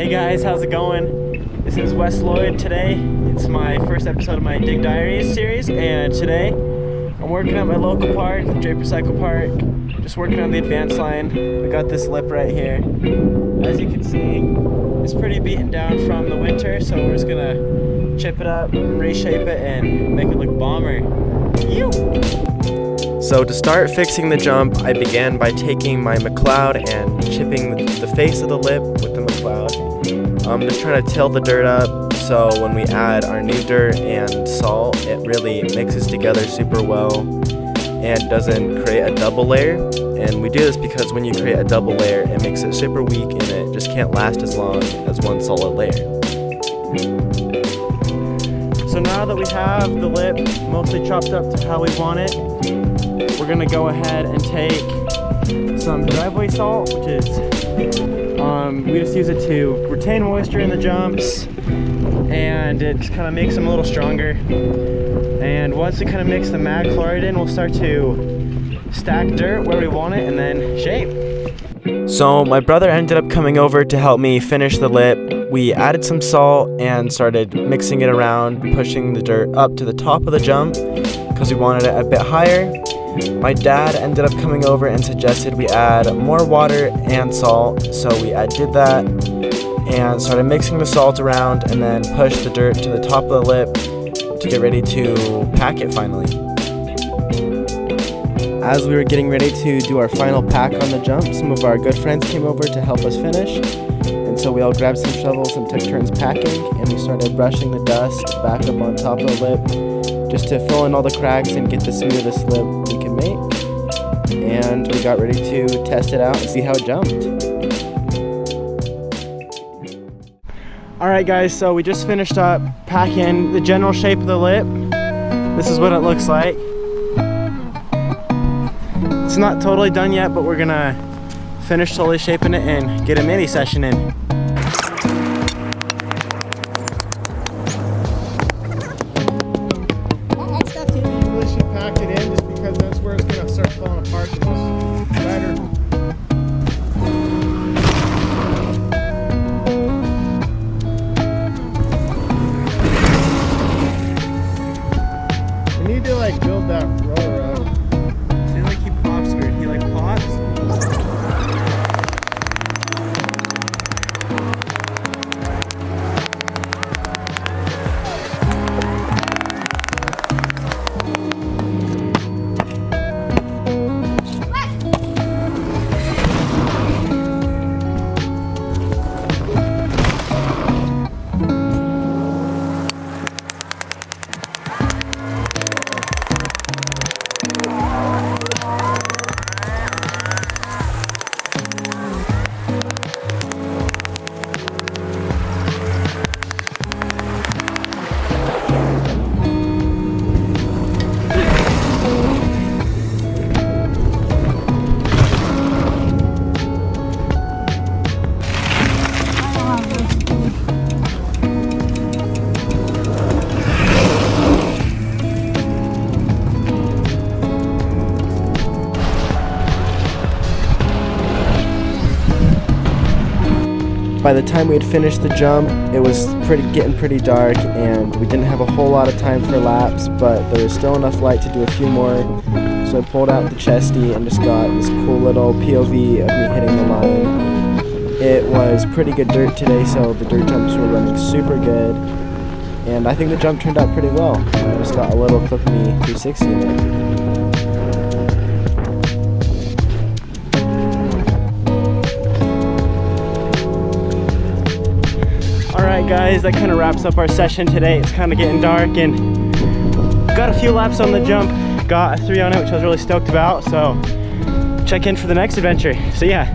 Hey guys, how's it going? This is Wes Lloyd today. It's my first episode of my Dig Diaries series, and today I'm working at my local park, Draper Cycle Park. Just working on the advance line. I got this lip right here. As you can see, it's pretty beaten down from the winter, so we're just gonna chip it up, reshape it, and make it look bomber. Ew! So to start fixing the jump, I began by taking my McLeod and chipping the face of the lip with the McLeod. I'm just trying to till the dirt up so when we add our new dirt and salt, it really mixes together super well and doesn't create a double layer. And we do this because when you create a double layer, it makes it super weak and it just can't last as long as one solid layer. So now that we have the lip mostly chopped up to how we want it, we're gonna go ahead and take some driveway salt, which is, we just use it to retain moisture in the jumps, and it just kind of makes them a little stronger. And once we kind of mix the mag chloride in, we'll start to stack dirt where we want it and then shape. So my brother ended up coming over to help me finish the lip. We added some salt and started mixing it around, pushing the dirt up to the top of the jump because we wanted it a bit higher. My dad ended up coming over and suggested we add more water and salt, so we did that and started mixing the salt around and then pushed the dirt to the top of the lip to get ready to pack it finally. As we were getting ready to do our final pack on the jump, some of our good friends came over to help us finish, and so we all grabbed some shovels and took turns packing, and we started brushing the dust back up on top of the lip just to fill in all the cracks and get the smoothest lip we could make. And we got ready to test it out and see how it jumped. Alright guys, so we just finished up packing the general shape of the lip. This is what it looks like. It's not totally done yet, but we're gonna finish slowly shaping it and get a mini session in. Build that roller out. I feel like he pops weird. He like pops. By the time we had finished the jump, it was getting pretty dark, and we didn't have a whole lot of time for laps, but there was still enough light to do a few more. So I pulled out the chesty and just got this cool little POV of me hitting the line. It was pretty good dirt today, so the dirt jumps were running super good, and I think the jump turned out pretty well. I just got a little clip of me 360 in it. Alright guys, that kind of wraps up our session today. It's kind of getting dark and got a few laps on the jump. Got a 3 on it, which I was really stoked about. So check in for the next adventure. See ya.